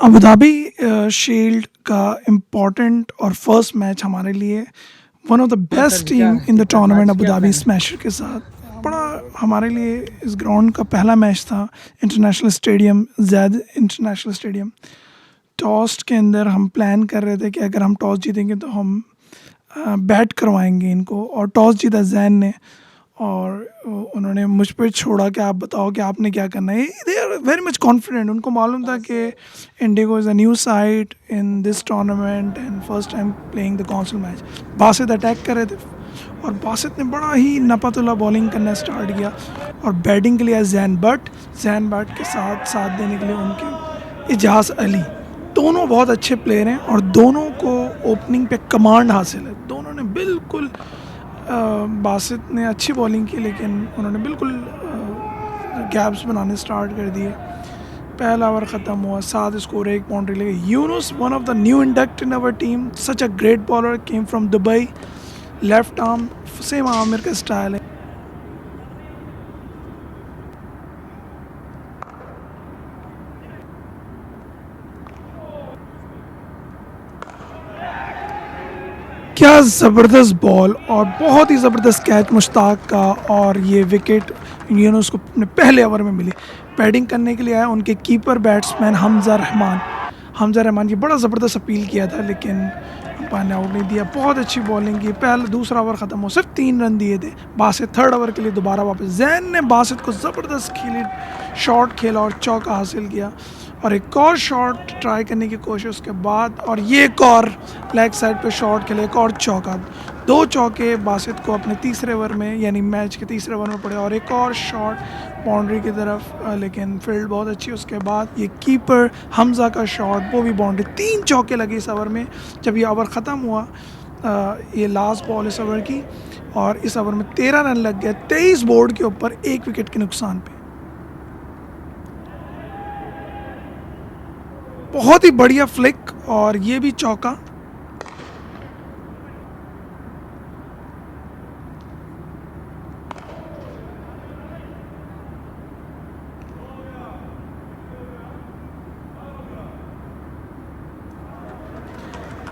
Abu Dhabi shield का important और first match हमारे लिए वन ऑफ द हाँ सर, बेस्ट टीम क्या इन द कितना टूर्नामेंट आज अबू क्या धाबी प्लान है? स्मैशर के साथ। बड़ा हमारे लिए इस ग्राउंड का पहला मैच था। International stadium, Zaid international stadium. Toss के अंदर हम प्लान कर रहे थे कि अगर हम टॉस जीतेंगे तो हम बैट करवाएंगे इनको, और टॉस जीता जैन ने। और उन्होंने मुझ पे छोड़ा कि आप बताओ कि आपने क्या करना है। They are very much confident. उनको मालूम था कि Indigo is a new side in this tournament and first time playing the council match. Basit अटैक कर रहे थे और बासित ने बड़ा ही नपातुला बॉलिंग करना स्टार्ट किया और बैटिंग के लिए जैन बट के साथ साथ देने के लिए उनके इजाज़ अली। दोनों बहुत अच्छे प्लेयर हैं और दोनों को ओपनिंग पे कमांड हासिल है। दोनों ने बिल्कुल बासित ने अच्छी बॉलिंग की, लेकिन उन्होंने बिल्कुल गैप्स बनाने स्टार्ट कर दिए। पहला ओवर ख़त्म हुआ, 7 स्कोर, 1 बाउंड्री लगी। Yunus, one of the new induct in our team, such a great bowler, came from Dubai. Left arm, same Aamir का स्टाइल है। क्या ज़बरदस्त बॉल और बहुत ही ज़बरदस्त कैच मुश्ताक का। और ये विकेट यूनुस को अपने पहले ओवर में मिली। बैटिंग करने के लिए आया उनके कीपर बैट्समैन हमजा रहमान की बड़ा ज़बरदस्त अपील किया था, लेकिन अंपायर ने आउट नहीं दिया। बहुत अच्छी बॉलिंग की। पहले दूसरा ओवर ख़त्म हो, सिर्फ 3 रन दिए थे। बासित थर्ड ओवर के लिए दोबारा वापस। जैन ने बासित को ज़बरदस्त खेली, शॉट खेला और चौका हासिल किया। और एक और शॉट ट्राई करने की कोशिश के बाद, और ये एक और लेग साइड पे शॉट खेले, एक और चौका। 2 चौके बासित को अपने तीसरे ओवर में, यानी मैच के तीसरे ओवर में पड़े। और एक और शॉट बाउंड्री की तरफ, लेकिन फील्ड बहुत अच्छी। उसके बाद ये कीपर हमजा का शॉट, वो भी बाउंड्री। 3 चौके लगे इस ओवर में। जब ये ओवर ख़त्म हुआ, ये लास्ट बॉल इस ओवर की, और इस ओवर में 13 रन लग गए 23 बोर्ड के ऊपर, 1 विकेट के नुकसान पे। बहुत ही बढ़िया फ्लिक और ये भी चौका।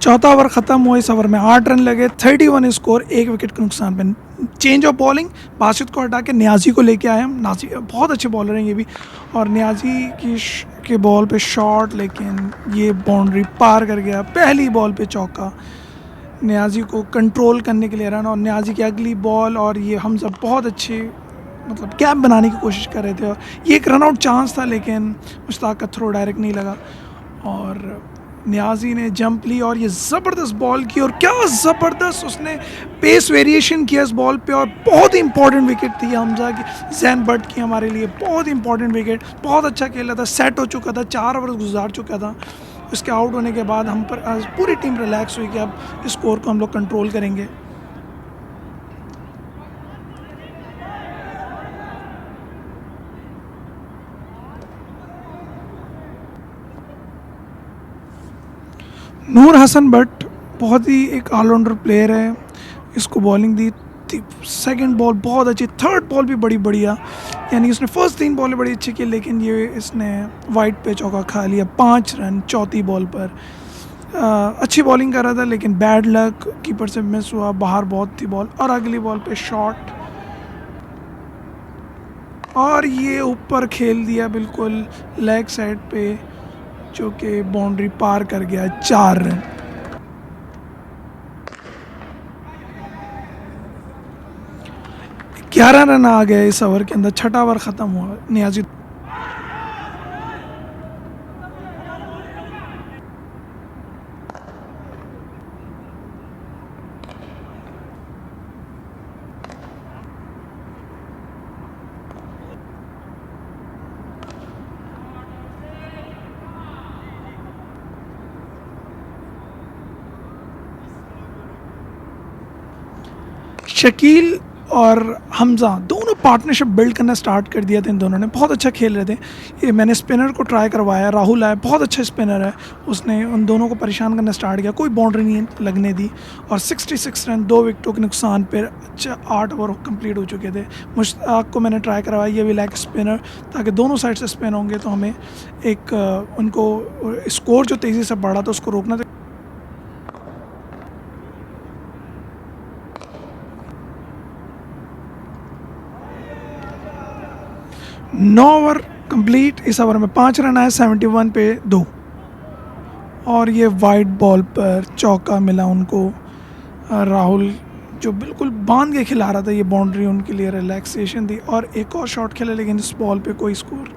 चौथा ओवर ख़त्म हुआ, इस ओवर में 8 रन लगे, 31 स्कोर, 1 विकेट के नुकसान पे। चेंज ऑफ बॉलिंग, बासित को हटा के न्याजी को लेके आए हम। नाजी बहुत अच्छे बॉलर हैं ये भी। और न्याजी के बॉल पे शॉट, लेकिन ये बाउंड्री पार कर गया। पहली बॉल पे चौका, न्याजी को कंट्रोल करने के लिए रन। और न्याजी की अगली बॉल, और ये हम सब बहुत अच्छे मतलब गैप बनाने की कोशिश कर रहे थे। और ये एक रन आउट चांस था, लेकिन मुश्ताक का थ्रो डायरेक्ट नहीं लगा और न्याजी ने जंप ली और ये ज़बरदस्त बॉल की। और क्या ज़बरदस्त उसने पेस वेरिएशन किया इस बॉल पे। और बहुत ही इंपॉर्टेंट विकेट थी हमजा की, जैन बट की, हमारे लिए बहुत ही इंपॉर्टेंट विकेट। बहुत अच्छा खेला था, सेट हो चुका था, 4 ओवर गुजार चुका था। उसके आउट होने के बाद हम पर पूरी टीम रिलैक्स हुई कि अब स्कोर को हम लोग कंट्रोल करेंगे। नूर हसन भट्ट बहुत ही एक ऑलराउंडर प्लेयर है। इसको बॉलिंग दी, सेकंड बॉल बहुत अच्छी, थर्ड बॉल भी बड़ी बढ़िया। यानी उसने फर्स्ट 3 बॉलें बड़ी अच्छी की, लेकिन ये इसने वाइड पे चौका खा लिया। 5 रन चौथी बॉल पर। अच्छी बॉलिंग कर रहा था, लेकिन बैड लक, कीपर से मिस हुआ, बाहर बहुत थी बॉल। और अगली बॉल पे शॉट, और ये ऊपर खेल दिया बिल्कुल लेग साइड पे, जो कि बाउंड्री पार कर गया। 4 रन। 11 रन आ गए इस ओवर के अंदर। छठा ओवर ख़त्म हुआ, नियाजी शकील और हमजा दोनों पार्टनरशिप बिल्ड करना स्टार्ट कर दिया था इन दोनों ने, बहुत अच्छा खेल रहे थे। ये मैंने स्पिनर को ट्राई करवाया, राहुल आया, बहुत अच्छा स्पिनर है, उसने उन दोनों को परेशान करना स्टार्ट किया, कोई बाउंड्री नहीं लगने दी और 66 रन 2 विकेटों के नुकसान पर 8 ओवर कंप्लीट हो चुके थे। मुश्ताक को मैंने ट्राई करवाया, ये भी लाइक स्पिनर, ताकि दोनों साइड से स्पिन होंगे तो हमें एक उनको स्कोर जो तेज़ी से बढ़ा था उसको रोकना था। नौ ओवर कंप्लीट, इस ओवर में 5 रन आए, 71 पे 2 और ये वाइड बॉल पर चौका मिला उनको। राहुल जो बिल्कुल बांध के खिला रहा था, ये बाउंड्री उनके लिए रिलैक्सेशन थी और एक और शॉट खेला, लेकिन इस बॉल पे कोई स्कोर।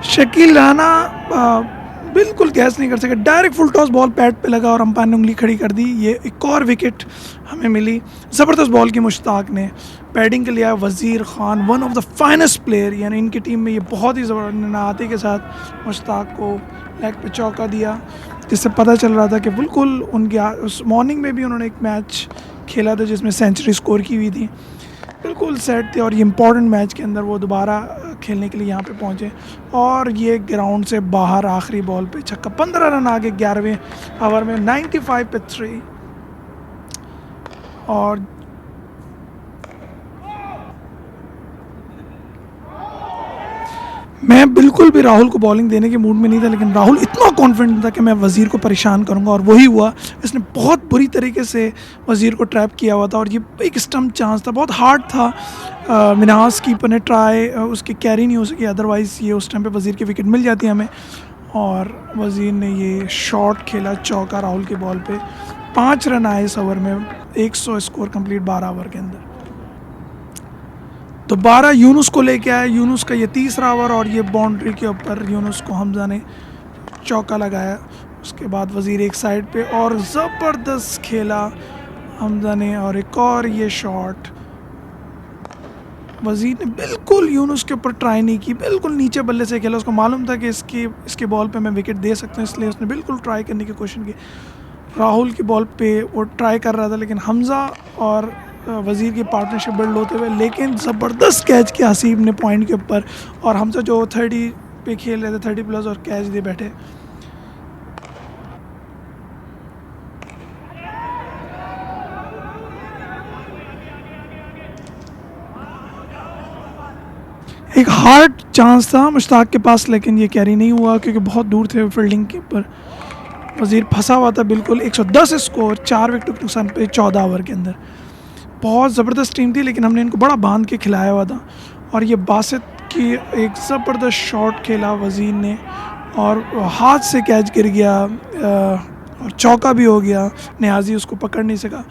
शकील राना बिल्कुल कैच नहीं कर सके, direct full toss ball pad पे लगा और अंपायर ने उंगली खड़ी कर दी। ये एक और विकेट हमें मिली। ज़बरदस्त बॉल की मुश्ताक ने, बैटिंग के लिए आया वज़ीर Khan, one of the finest player, यानी इनकी टीम में ये बहुत ही ज़बरदस्त, आते के साथ मुश्ताक को लेग पे चौका दिया, जिससे पता चल रहा था कि बिल्कुल उनके उस मॉर्निंग में भी उन्होंने एक मैच खेला था जिसमें सेंचुरी स्कोर की हुई थी, बिल्कुल सेट थे और ये इम्पॉर्टेंट मैच के अंदर वो दोबारा खेलने के लिए यहाँ पे पहुँचे और ये ग्राउंड से बाहर आखिरी बॉल पे छक्का। 15 रन आगे 11वें ओवर में 95 पे 3 और मैं बिल्कुल भी राहुल को बॉलिंग देने के मूड में नहीं था, लेकिन राहुल इतना कॉन्फिडेंट था कि मैं वज़ीर को परेशान करूंगा और वही हुआ। इसने बहुत बुरी तरीके से वज़ीर को ट्रैप किया हुआ था और ये एक स्टम्प चांस था, बहुत हार्ड था। मिनाज कीपर ने ट्राई, उसकी कैरी नहीं हो सकी, अदरवाइज़ ये उस टाइम पे वज़ीर की विकेट मिल जाती हमें। और वज़ीर ने ये शॉट खेला चौका राहुल की बॉल पर। 5 रन आए इस ओवर में, 100 स्कोर कंप्लीट 12 ओवर के अंदर। दोबारा यूनुस को लेके आया, यूनुस का ये तीसरा ओवर और ये बाउंड्री के ऊपर यूनुस को हमजा ने चौका लगाया। उसके बाद वज़ीर एक साइड पे और ज़बरदस्त खेला हमजा ने और एक और ये शॉट। वज़ीर ने बिल्कुल यूनुस के ऊपर ट्राई नहीं की, बिल्कुल नीचे बल्ले से खेला, उसको मालूम था कि इसके बॉल पे मैं विकेट दे सकता हूँ, इसलिए उसने बिल्कुल ट्राई करने की कोशिश की। राहुल की बॉल पे वो ट्राई कर रहा था, लेकिन हमजा और वज़ीर की पार्टनरशिप बिल्ड होते हुए, लेकिन ज़बरदस्त कैच किया हसीब ने पॉइंट के ऊपर और हमजा जो 30 पे खेल रहे थे 30 प्लस और कैच दे बैठे। एक हार्ड चांस था मुश्ताक के पास, लेकिन ये कैरी नहीं हुआ क्योंकि बहुत दूर थे फील्डिंग के ऊपर। वज़ीर फंसा हुआ था बिल्कुल। 110 स्कोर, 4 विकेट के नुकसान पे 14 ओवर के अंदर। बहुत ज़बरदस्त टीम थी, लेकिन हमने इनको बड़ा बांध के खिलाया हुआ था और ये बासित की एक ज़बरदस्त शॉट खेला वज़ीर ने और हाथ से कैच गिर गया और चौका भी हो गया। नियाज़ी उसको पकड़ नहीं सका।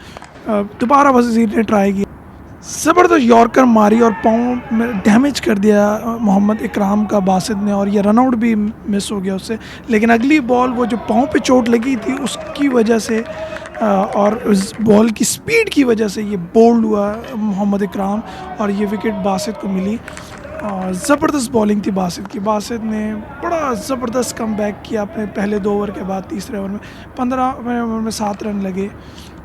दोबारा वज़ीर ने ट्राई किया, ज़बरदस्त यॉर्कर मारी और पाँव में डैमेज कर दिया मोहम्मद इकराम का बासित ने और ये रनआउट भी मिस हो गया उससे। लेकिन अगली बॉल वो जो पाँव पे चोट लगी थी उसकी वजह से और उस बॉल की स्पीड की वजह से ये बोल्ड हुआ मोहम्मद इकराम और ये विकेट बासित को मिली। और ज़बरदस्त बॉलिंग थी बासित की। बासित ने बड़ा ज़बरदस्त कमबैक किया अपने पहले 2 ओवर के बाद। तीसरे ओवर में 15वें ओवर में 7 रन लगे।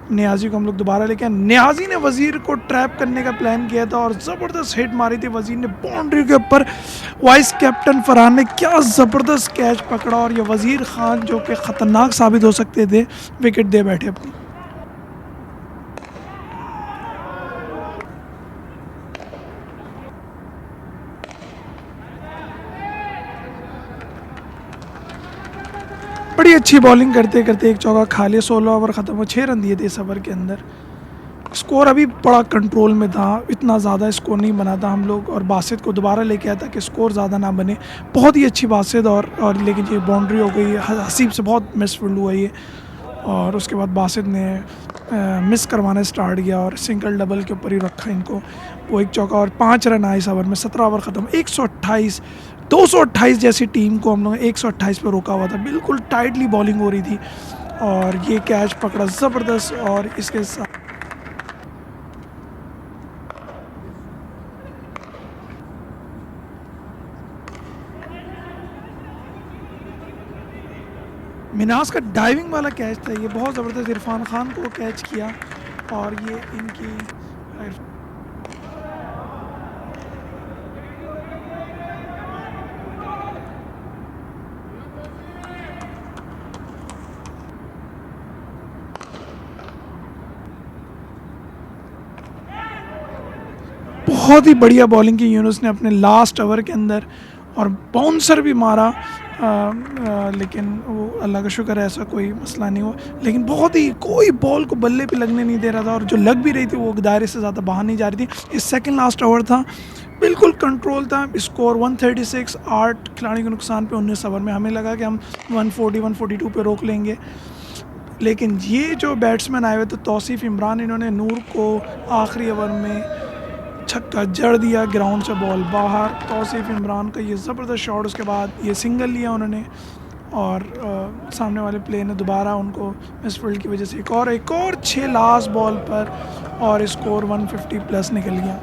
नियाज़ी को हम लोग दोबारा लेके आए। नियाज़ी ने वज़ीर को ट्रैप करने का प्लान किया था और ज़बरदस्त हिट मारी थी वज़ीर ने बाउंड्री के ऊपर। वाइस कैप्टन फरहान ने क्या ज़बरदस्त कैच पकड़ा और ये वज़ीर ख़ान जो कि ख़तरनाक साबित हो सकते थे, विकेट दे बैठे अपनी। बड़ी अच्छी बॉलिंग करते करते एक चौका खा लिया। 16 ओवर ख़त्म हुआ, 6 रन दिए थे इस ओवर के अंदर। स्कोर अभी बड़ा कंट्रोल में था, इतना ज़्यादा स्कोर नहीं बना था हम लोग और बासित को दोबारा लेके आया था कि स्कोर ज़्यादा ना बने। बहुत ही अच्छी बासित और लेकिन ये बाउंड्री हो गई, हसीब से बहुत मिसफील्ड हुआ ये और उसके बाद बासित ने मिस करवाना स्टार्ट किया और सिंगल डबल के ऊपर ही रखा इनको। वो एक चौका और 5 रन आए इस ओवर में। 17 ओवर ख़त्म, 128, 228 जैसी टीम को हम लोग 128 पे रोका हुआ था। बिल्कुल टाइटली बॉलिंग हो रही थी और ये कैच पकड़ा ज़बरदस्त और इसके साथ मिनास का डाइविंग वाला कैच था ये, बहुत ज़बरदस्त इरफान खान को कैच किया और ये इनकी बहुत ही बढ़िया बॉलिंग की यूनुस ने अपने लास्ट ओवर के अंदर, और बाउंसर भी मारा लेकिन वो अल्लाह का शुक्र है ऐसा कोई मसला नहीं हुआ, लेकिन बहुत ही कोई बॉल को बल्ले पे लगने नहीं दे रहा था, और जो लग भी रही थी वो दायरे से ज़्यादा बाहर नहीं जा रही थी। इस सेकंड लास्ट ओवर था, बिल्कुल कंट्रोल था, स्कोर 136, 8 खिलाड़ी के नुकसान पे 19 ओवर में। हमें लगा कि हम 140 142 पे रोक लेंगे, लेकिन ये जो बैट्समैन आए हुए थे तौसीफ़ इमरान, इन्होंने नूर को आखिरी ओवर में छक्का जड़ दिया, ग्राउंड से बॉल बाहर। तौसीफ़ इमरान का ये ज़बरदस्त शॉट, उसके बाद ये सिंगल लिया उन्होंने, और सामने वाले प्लेयर ने दोबारा उनको मिसफील्ड की वजह से एक और 6 लास्ट बॉल पर, और स्कोर 150 प्लस निकल गया,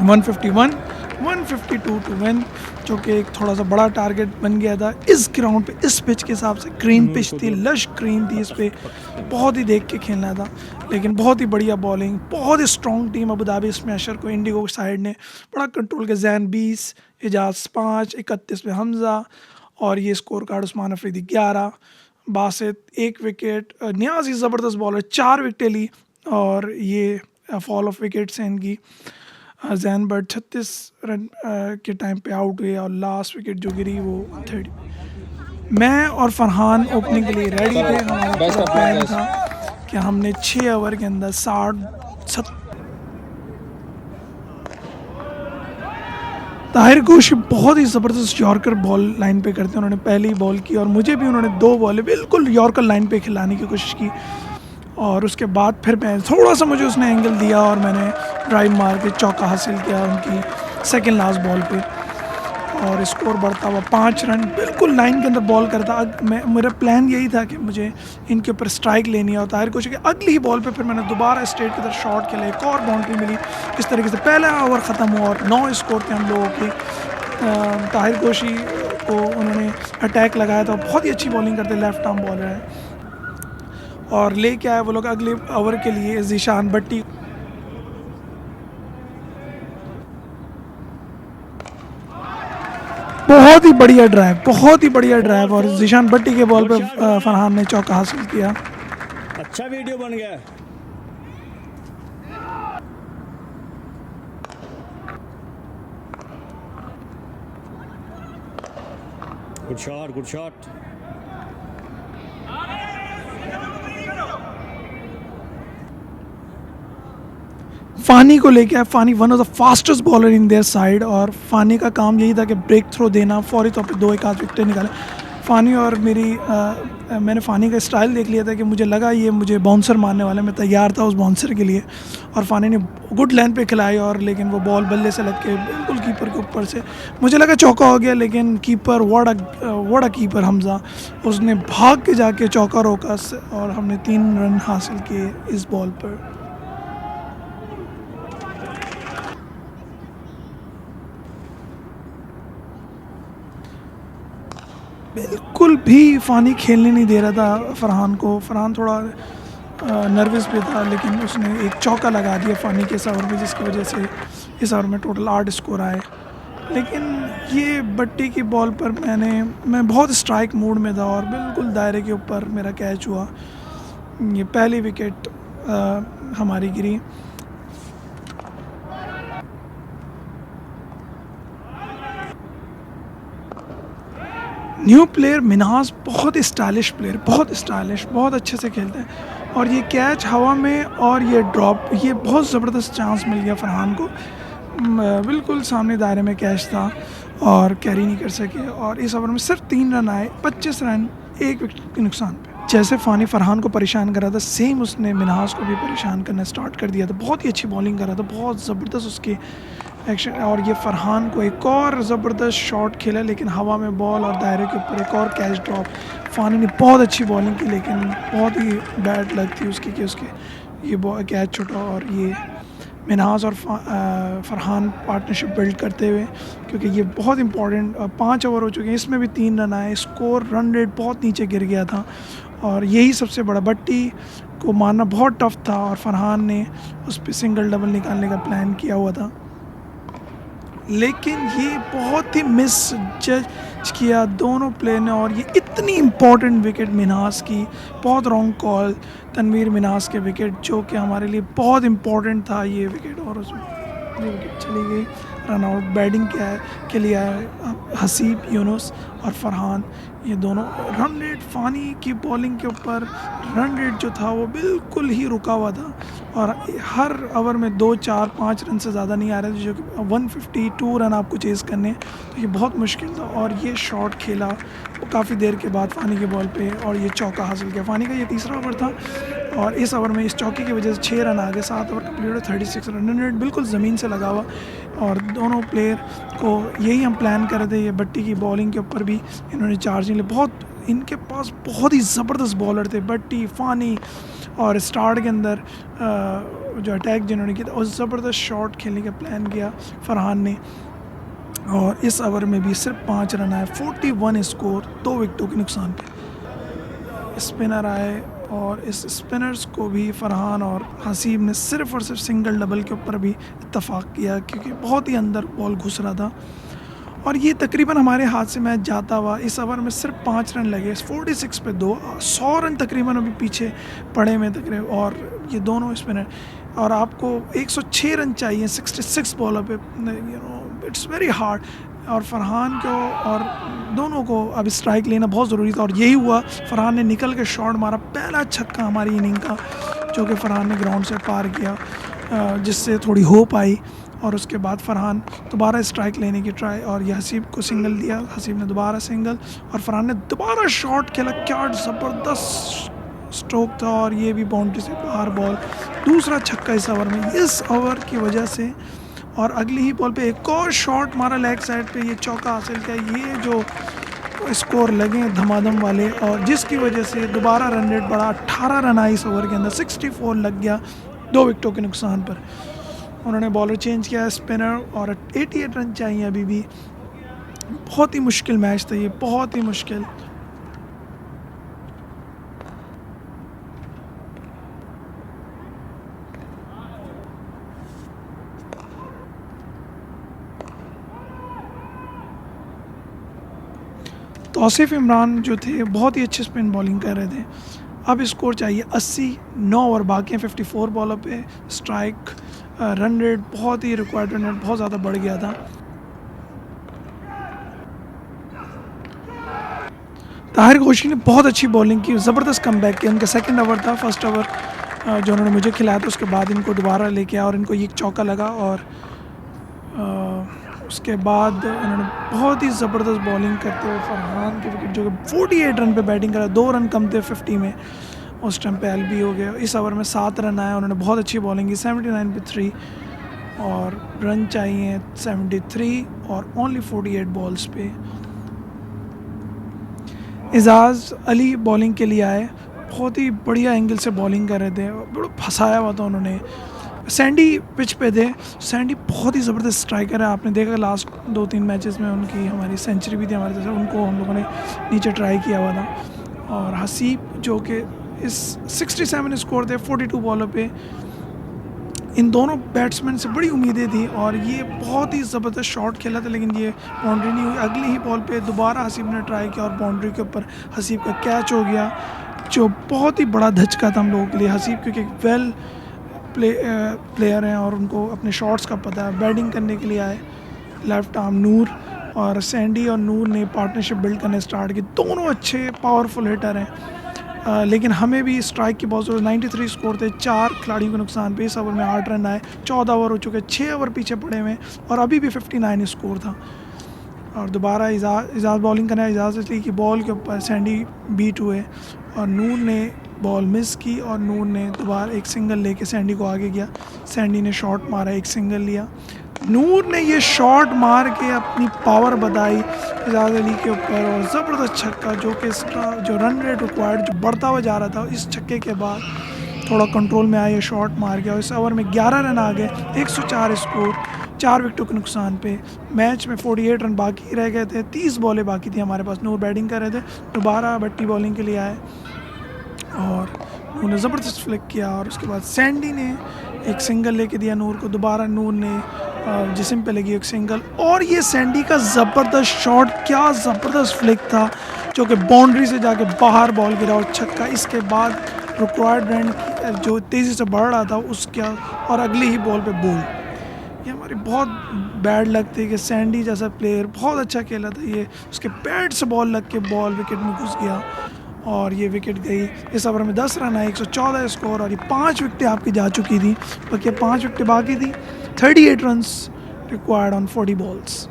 151 152 टू विन, जो कि एक थोड़ा सा बड़ा टारगेट बन गया था इस ग्राउंड पे। इस पिच के हिसाब से ग्रीन पिच थी, लश ग्रीन थी, इस पे बहुत ही देख के खेलना था, लेकिन बहुत ही बढ़िया बॉलिंग, बहुत ही strong team Abu Dhabi smasher को इंडिगो साइड ने बड़ा कंट्रोल किया। जैन 20, एजाज 5, 31 पे हमज़ा, और ये score card Usman Afridi 11, Basit 1 wicket, Niazi ज़बरदस्त बॉलर 4 विकेटें ली, और ये फॉल ऑफ विकेट्स हैं इनकी। जैन बर्ड 36 रन के टाइम पे आउट हुए, और लास्ट विकेट जो गिरी वो 30। मैं और फरहान ओपनिंग के लिए रेडी थे, हमारा पूरा प्लान था कि हमने 6 ओवर के अंदर 60 ताहिर गोशी बहुत ही ज़बरदस्त यॉर्कर बॉल लाइन पे करते हैं, उन्होंने पहले ही बॉल की, और मुझे भी उन्होंने 2 बॉलें बिल्कुल यॉर्कर लाइन पे खिलाने की कोशिश की, और उसके बाद फिर मैं थोड़ा सा मुझे उसने एंगल दिया और मैंने ड्राइव मार के चौका हासिल किया उनकी सेकंड लास्ट बॉल पे, और स्कोर बढ़ता हुआ 5 रन, बिल्कुल लाइन के अंदर बॉल करता। मेरा प्लान यही था कि मुझे इनके ऊपर स्ट्राइक लेनी है, और ताहिर गोशी के अगली ही बॉल पे फिर मैंने दोबारा स्ट्रेट की तरफ शॉट खेला, एक और बाउंड्री मिली। इस तरीके से पहला ओवर ख़त्म हुआ और 9 स्कोर थे हम लोगों के। ताहिर गोशी को उन्होंने अटैक लगाया था, बहुत ही अच्छी बॉलिंग करते, लेफ्ट आर्म बॉलर है, और लेके आए वो लोग अगले ओवर के लिए ज़ीशान भट्टी। बहुत ही बढ़िया ड्राइव, बहुत ही बढ़िया ड्राइव, और ज़ीशान भट्टी के बॉल पे फरहान ने चौका हासिल किया। अच्छा वीडियो बन गया। Good shot, good shot. Fani को लेके आए, Fani one of the fastest bowler in their side, और फ़ानी का काम यही था कि ब्रेक थ्रो देना, फौरी तौर पे 2 एक आध विकेटें निकाले। फ़ानी और मैंने फ़ानी का स्टाइल देख लिया था कि मुझे लगा ये मुझे बाउंसर मारने वाला, मैं तैयार था उस बाउंसर के लिए, और फ़ानी ने गुड लाइन पे खिलाई, और लेकिन वो बॉल बल्ले से लग के बिल्कुल कीपर के ऊपर से, मुझे लगा चौका हो गया, लेकिन कीपर वड़ा कीपर हमज़ा, उसने भाग के जाके चौका रोका, और हमने 3 रन हासिल किए इस बॉल पर। बिल्कुल भी फ़ानी खेलने नहीं दे रहा था फरहान को। फरहान थोड़ा नर्वस भी था, लेकिन उसने एक चौका लगा दिया फ़ानी के इस ओवर में, जिसकी वजह से इस ओवर में टोटल 8 स्कोर आए। लेकिन ये भट्टी की बॉल पर मैं बहुत स्ट्राइक मूड में था, और बिल्कुल दायरे के ऊपर मेरा कैच हुआ। ये पहली विकेट हमारी गिरी। न्यू प्लेयर मिनहास बहुत स्टाइलिश प्लेयर, बहुत स्टाइलिश, बहुत अच्छे से खेलते हैं, और ये कैच हवा में और ये ड्रॉप, ये बहुत ज़बरदस्त चांस मिल गया फरहान को, बिल्कुल सामने दायरे में कैच था और कैरी नहीं कर सके, और इस ओवर में सिर्फ 3 रन आए, 25 रन 1 विकेट के नुकसान पे। जैसे फ़ानी फरहान को परेशान कर रहा था, सेम उसने मिनहास को भी परेशान करना स्टार्ट कर दिया था। बहुत ही अच्छी बॉलिंग कर रहा था, बहुत ज़बरदस्त उसके एक्शन, और ये फरहान को एक और ज़बरदस्त शॉट खेला, लेकिन हवा में बॉल और दायरे के ऊपर एक और कैच ड्रॉप। फ़ानी ने बहुत अच्छी बॉलिंग की, लेकिन बहुत ही बैड लग थी उसकी कि उसके ये कैच छूटा, और ये मिन्हाज और फरहान पार्टनरशिप बिल्ड करते हुए, क्योंकि ये बहुत इंपॉर्टेंट 5 ओवर हो चुके हैं, इसमें भी 3 रन आए, स्कोर रन रेट बहुत नीचे गिर गया था और यही सबसे बड़ा, भट्टी को मारना बहुत टफ था और फरहान ने उस पर सिंगल डबल निकालने का प्लान किया हुआ था, लेकिन ये बहुत ही मिस जज किया दोनों प्लेयर ने और ये इतनी इम्पोर्टेंट विकेट मिन्हास की, बहुत रॉन्ग कॉल तनवीर मिन्हास के विकेट, जो कि हमारे लिए बहुत इम्पोर्टेंट था ये विकेट, और उसमें ये विकेट चली गई। रन आउट बैटिंग के लिए आए हसीब यूनुस और फरहान, ये दोनों। रन रेट फ़ानी की बॉलिंग के ऊपर रन रेट जो था वो बिल्कुल ही रुका हुआ था और हर ओवर में 2, 4, 5 रन से ज़्यादा नहीं आ रहे थे, जो कि 152 रन आपको चेज़ करने, तो ये बहुत मुश्किल था। और ये शॉट खेला वो काफ़ी देर के बाद फ़ानी के बॉल पे और ये चौका हासिल किया। फ़ानी का ये तीसरा ओवर था और इस ओवर में इस चौके की वजह से 6 रन आ गए, 7 ओवर कंप्लीट हो, 36 रन रेट बिल्कुल ज़मीन से लगा हुआ। और दोनों प्लेयर को यही हम प्लान कर रहे थे, ये भट्टी की बॉलिंग के ऊपर भी इन्होंने चार्जिंग ली, बहुत इनके पास बहुत ही ज़बरदस्त बॉलर थे भट्टी, फ़ानी, और स्टार्ट के अंदर जो अटैक जिन्होंने किया था और ज़बरदस्त शॉट खेलने का प्लान किया फरहान ने। और इस ओवर में भी सिर्फ 5 रन आए, 41 स्कोर, 2 विकेटों के नुकसान पे। स्पिनर आए और इस स्पिनर्स को भी फरहान और हसीब ने सिर्फ और सिर्फ सिंगल डबल के ऊपर भी इत्तफाक किया, क्योंकि बहुत ही अंदर बॉल घुस रहा था और ये तकरीबन हमारे हाथ से मैच जाता हुआ। इस ओवर में सिर्फ 5 रन लगे, 46 पे 2, 100 रन तकरीबन अभी पीछे पड़े में तकरीबन। और ये दोनों स्पिनर, और आपको 106 रन चाहिए 66 बॉलर पे, इट्स वेरी हार्ड। और फरहान को और दोनों को अब स्ट्राइक लेना बहुत ज़रूरी था और यही हुआ। फरहान ने निकल के शॉट मारा, पहला छक्का हमारी इनिंग का, जो कि फरहान ने ग्राउंड से पार किया, जिससे थोड़ी होप आई। और उसके बाद फरहान दोबारा स्ट्राइक लेने की ट्राई और ये हसीब को सिंगल दिया, हसीब ने दोबारा सिंगल और फरहान ने दोबारा शॉट खेला, क्या ज़बरदस्त स्ट्रोक था और ये भी बाउंड्री से बाहर बॉल, दूसरा छक्का इस ओवर में। इस ओवर की वजह से और अगली ही बॉल पे एक और शॉट मारा लेग साइड पे, ये चौका हासिल किया, ये जो स्कोर लगे धमाधम वाले, और जिसकी वजह से दोबारा रन रेट बढ़ा, 18 रन आए इस ओवर के अंदर, 64 लग गया 2 विकेटों के नुकसान पर। उन्होंने बॉलर चेंज किया, स्पिनर, और 88 रन चाहिए अभी भी। बहुत ही मुश्किल मैच था ये, बहुत ही मुश्किल। तौसीफ इमरान जो थे बहुत ही अच्छे स्पिन बॉलिंग कर रहे थे। अब स्कोर चाहिए 80, 9 ओवर बाकी हैं, 54 बॉलर पे स्ट्राइक। रन रेट बहुत ही रिक्वायर्ड रन रेट बहुत ज़्यादा बढ़ गया था। ताहिर घोषी ने बहुत अच्छी बॉलिंग की, ज़बरदस्त कमबैक किया। उनका सेकंड ओवर था, फर्स्ट ओवर जो उन्होंने मुझे खिलाया था, उसके बाद इनको दोबारा लेके आया और इनको ये चौका लगा और उसके बाद उन्होंने बहुत ही ज़बरदस्त बॉलिंग करते हुए फरहान के विकेट, जो कि 48 रन पे बैटिंग करा, 2 रन कम थे 50 में, उस टाइम पे एलबी हो गया। इस ओवर में 7 रन आए, उन्होंने बहुत अच्छी बॉलिंग की, 79 पे 3 और रन चाहिए 73 और ओनली 48 बॉल्स पे। एजाज़ अली बॉलिंग के लिए आए, बहुत ही बढ़िया एंगल से बॉलिंग कर रहे थे, बड़ा फंसाया हुआ था उन्होंने। सैंडी पिच पे थे, सैंडी बहुत ही ज़बरदस्त स्ट्राइकर है, आपने देखा लास्ट 2-3 मैचेस में उनकी हमारी सेंचुरी भी थी हमारे तरफ से, उनको हम लोगों ने नीचे ट्राई किया हुआ था। और हसीब जो कि इस 67 स्कोर थे 42 बॉलों पे, इन दोनों बैट्समैन से बड़ी उम्मीदें थी और ये बहुत ही ज़बरदस्त शॉट खेला था, लेकिन ये बाउंड्री नहीं हुई। अगली ही बॉल पे दोबारा हसीब ने ट्राई किया और बाउंड्री के ऊपर हसीब का कैच हो गया, जो बहुत ही बड़ा धचका था हम लोगों के लिए। हसीब क्योंकि वेल प्लेयर हैं और उनको अपने शॉट्स का पता है। बैटिंग करने के लिए आए लेफ्ट आर्म नूर, और सैंडी और नूर ने पार्टनरशिप बिल्ड करने स्टार्ट की। दोनों अच्छे पावरफुल हिटर हैं, लेकिन हमें भी स्ट्राइक की बहुत ज़रूरत। 93 स्कोर थे, 4 खिलाड़ियों के नुकसान पे। इस ओवर में 8 रन आए, 14 ओवर हो चुके, 6 ओवर पीछे पड़े हुए और अभी भी 59 स्कोर था। और दोबारा इजाज़ बॉलिंग करना है, इजाज़ अली की बॉल के ऊपर सैंडी बीट हुए और नूर ने बॉल मिस की और नूर ने दोबारा एक सिंगल लेके सैंडी को आगे गया। सैंडी ने शॉट मारा, एक सिंगल लिया। नूर ने ये शॉट मार के अपनी पावर बताई इजाज़ अली के ऊपर और ज़बरदस्त छक्का, जो कि इसका जो रन रेट रिक्वायर्ड जो बढ़ता हुआ जा रहा था, इस छक्के के बाद थोड़ा कंट्रोल में आया, शॉट मार गया और इस ओवर में 11 रन आ गए, 104 स्कोर, 4 विकेटों के नुकसान पे। मैच में 48 रन बाकी रह गए थे, 30 बॉलें बाकी थी हमारे पास। नूर बैटिंग कर रहे थे, दोबारा भट्टी बॉलिंग के लिए आए और उन्होंने ज़बरदस्त फ्लिक किया और उसके बाद सैंडी ने एक सिंगल लेके दिया नूर को। दोबारा नूर ने जिस्म पे लगी एक सिंगल और ये सैंडी का ज़बरदस्त शॉट, क्या ज़बरदस्त फ्लिक था जो कि बाउंड्री से जाके बाहर बॉल गिरा और छक्का। इसके बाद रिक्वायर्ड रन जो तेज़ी से बढ़ रहा था उसका और अगली ही बॉल पे बोल। ये हमारी बहुत बैड लक थी कि सैंडी जैसा प्लेयर बहुत अच्छा खेला था, ये उसके पैड से बॉल लग के बॉल विकेट में घुस गया और ये विकेट गई। इस ओवर में 10 रन आए, 114 स्कोर और ये 5 विकेटें आपकी जा चुकी थी, बाकी 5 विकेटें बाकी थी। 38 रन्स रिक्वायर्ड ऑन 40 बॉल्स।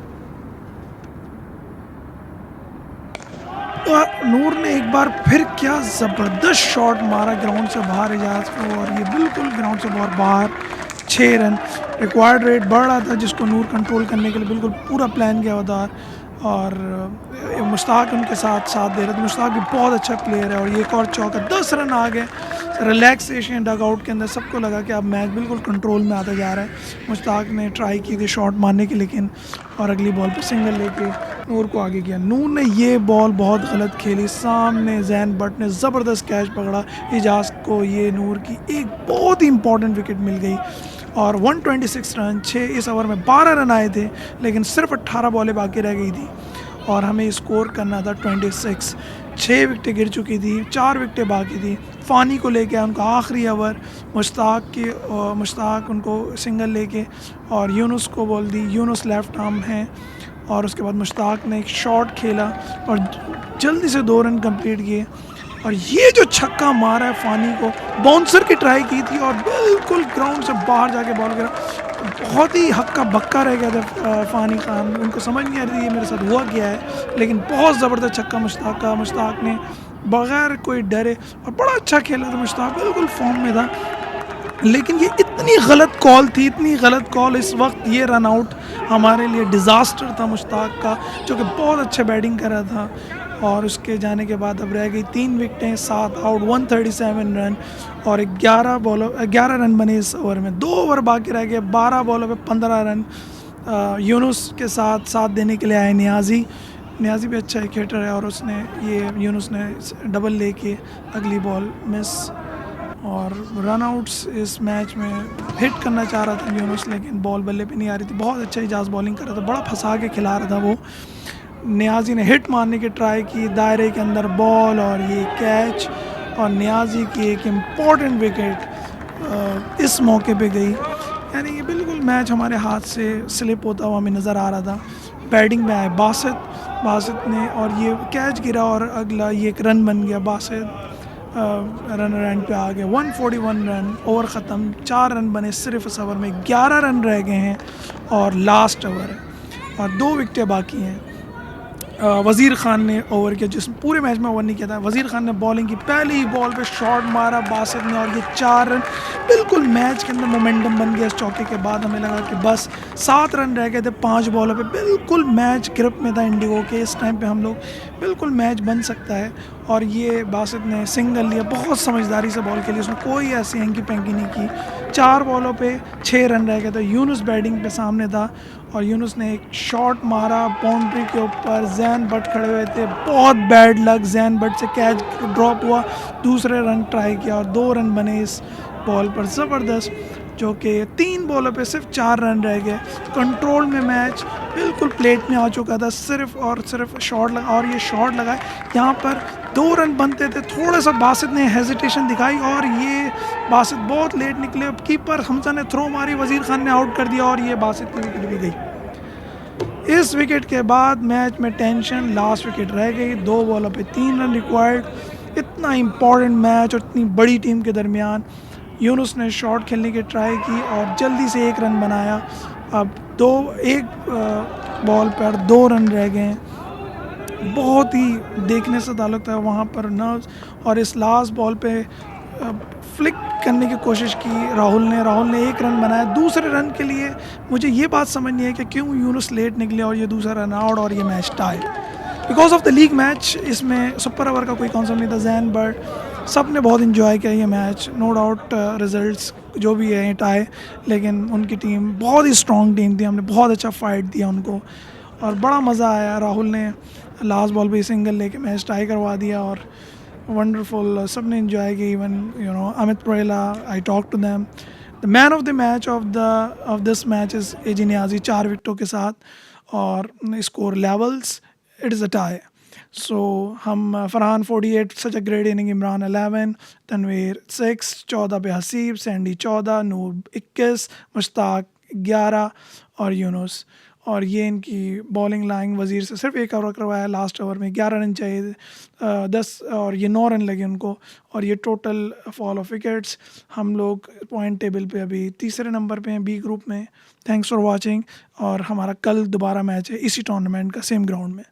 नूर ने एक बार फिर क्या ज़बरदस्त शॉट मारा ग्राउंड से बाहर एजाज को और ये बिल्कुल ग्राउंड से बाहर 6 रन। रिक्वायर्ड रेट बढ़ रहा था जिसको नूर कंट्रोल करने के लिए बिल्कुल पूरा प्लान किया हुआ था और मुश्ताक उनके साथ दे रहे थे। मुश्ताक भी बहुत अच्छा प्लेयर है और ये एक और चौका, 10 रन आ गए। रिलैक्सेशन डग आउट के अंदर सबको लगा कि अब मैच बिल्कुल कंट्रोल में आता जा रहा है। मुश्ताक ने ट्राई की थी शॉट मारने की लेकिन और अगली बॉल पे सिंगल लेके नूर को आगे किया। नूर ने ये बॉल बहुत गलत खेली, सामने जैन बट ने ज़बरदस्त कैच पकड़ा, एजाज को ये नूर की एक बहुत ही इंपॉर्टेंट विकेट मिल गई और 126 रन, 6 इस ओवर में 12 रन आए थे लेकिन सिर्फ 18 बॉलें बाकी रह गई थी और हमें स्कोर करना था 26। 6 विकेटें गिर चुकी थी, 4 विकेटें बाकी थी। फ़ानी को लेके उनका आखिरी ओवर, मुश्ताक उनको सिंगल लेके और यूनुस को बोल दी। यूनुस लेफ्ट आर्म है और उसके बाद मुश्ताक ने एक शॉट खेला और जल्दी से 2 रन कंप्लीट किए और ये जो छक्का मारा है फ़ानी को, बाउंसर की ट्राई की थी और बिल्कुल ग्राउंड से बाहर जाके बॉल गिरा। बहुत ही हक्का बक्का रह गया था फ़ानी खान, उनको समझ नहीं आ रही थी ये मेरे साथ हुआ क्या है, लेकिन बहुत ज़बरदस्त छक्का मुश्ताक ने बग़ैर कोई डरे और बड़ा अच्छा खेला था। मुश्ताक बिल्कुल फॉर्म में था लेकिन ये इतनी गलत कॉल थी, इतनी गलत कॉल। इस वक्त ये रन आउट हमारे लिए डिज़ास्टर था मुश्ताक का जो कि बहुत अच्छा बैटिंग कर रहा था और उसके जाने के बाद अब रह गई 3 विकेटें, 7 आउट, 137 रन और 11 रन बने इस ओवर में। 2 ओवर बाकी रह गए, 12 बॉलों पे 15 रन। यूनुस के साथ देने के लिए आए नियाज़ी भी अच्छा क्रिकेटर है और यूनुस ने डबल लेके अगली बॉल मिस और रन आउट्स इस मैच में हिट करना चाह रहा था यूनुस लेकिन बॉल बल्ले पे नहीं आ रही थी। बहुत अच्छा एजाज बॉलिंग कर रहा था, बड़ा फंसा के खिला रहा था वो। नियाज़ी ने हिट मारने की ट्राई की, दायरे के अंदर बॉल और ये कैच और नियाज़ी की एक इम्पॉर्टेंट विकेट इस मौके पे गई। यानी ये बिल्कुल मैच हमारे हाथ से स्लिप होता हुआ हमें नज़र आ रहा था। बैटिंग में आए बासित ने और ये कैच गिरा और अगला ये एक रन बन गया। बासित रनर एंड पे आ गए। 141 रन, ओवर ख़त्म, 4 रन बने सिर्फ इस ओवर में। 11 रन रह गए हैं और लास्ट ओवर है और 2 विकेटें बाकी हैं। वज़ीर ख़ान ने ओवर किया, जिसमें पूरे मैच में ओवर नहीं किया था। वज़ीर ख़ान ने बॉलिंग की, पहली ही बॉल पे शॉट मारा बासित ने और ये 4 रन। बिल्कुल मैच के अंदर मोमेंटम बन गया इस चौके के बाद। हमें लगा कि बस 7 रन रह गए थे 5 बॉलों पे, बिल्कुल मैच ग्रिप में था इंडिगो के। इस टाइम पे हम लोग बिल्कुल मैच बन सकता है और ये बासित ने सिंगल लिया, बहुत समझदारी से बॉल खेली, उसने कोई ऐसी हैंकी पैंकी नहीं की। 4 बॉलों पे 6 रन रह गए थे। यूनुस बैटिंग पे सामने था और यूनुस ने एक शॉट मारा बाउंड्री के ऊपर, जैन बट खड़े हुए थे, बहुत बैड लक, जैन बट से कैच ड्रॉप हुआ। दूसरे रन ट्राई किया और 2 रन बने इस बॉल पर ज़बरदस्त, जो कि 3 बॉलों पे सिर्फ 4 रन रह गए। कंट्रोल में मैच बिल्कुल प्लेट में आ चुका था, सिर्फ और सिर्फ शॉट लगा और ये शॉट लगा। यहाँ पर 2 रन बनते थे, थोड़ा सा बासित ने हेजिटेशन दिखाई और ये बासित बहुत लेट निकले। अब कीपर हमजा ने थ्रो मारी, वज़ीर ख़ान ने आउट कर दिया और ये बासित की विकेट भी गई। इस विकेट के बाद मैच में टेंशन, लास्ट विकेट रह गई। 2 बॉलों पे 3 रन रिक्वायर्ड। इतना इम्पॉर्टेंट मैच और इतनी बड़ी टीम के दरमियान यूनुस ने शॉट खेलने की ट्राई की और जल्दी से 1 रन बनाया। अब 1 बॉल पर 2 रन रह गए। बहुत ही देखने से ताल्लुक़ था वहाँ पर नर्व्स और इस लास्ट बॉल पे फ्लिक करने की कोशिश की राहुल ने 1 रन बनाया। दूसरे रन के लिए मुझे ये बात समझ नहीं है कि क्यों यूनुस लेट निकले और ये दूसरा रन आउट और ये match tie because of the league match. इसमें सुपर ओवर का कोई कॉन्सेप्ट नहीं था। जैन बट सब ने बहुत इन्जॉय किया ये मैच। नो डाउट रिज़ल्ट्स जो भी है टाई, लेकिन उनकी टीम बहुत ही स्ट्रॉन्ग टीम थी, हमने बहुत अच्छा फाइट दिया उनको और बड़ा मज़ा आया। राहुल ने लास्ट बॉल पे ही सिंगल लेके मैच टाई करवा दिया और वंडरफुल, सब ने इन्जॉय किया। इवन अमित प्रेला, I talk to them. The man of the match of this match is एजी नियाजी 4 विकेटों के साथ और score levels it is a tie. So हम Farhan 48, such a great inning, Imran 11, Tanvir 6, 14 पे हसीब, सैंडी 14, नूर 21, मुश्ताक 11 और यूनुस। और ये इनकी बॉलिंग लाइन, वज़ीर से सिर्फ एक ओवर करवाया लास्ट ओवर में, 11 रन चाहिए, 10 और ये 9 रन लगे उनको और ये टोटल फॉल ऑफ विकेट्स। हम लोग पॉइंट टेबल पे अभी तीसरे नंबर पे हैं बी ग्रुप में। थैंक्स फॉर वाचिंग और हमारा कल दोबारा मैच है इसी टूर्नामेंट का सेम ग्राउंड में।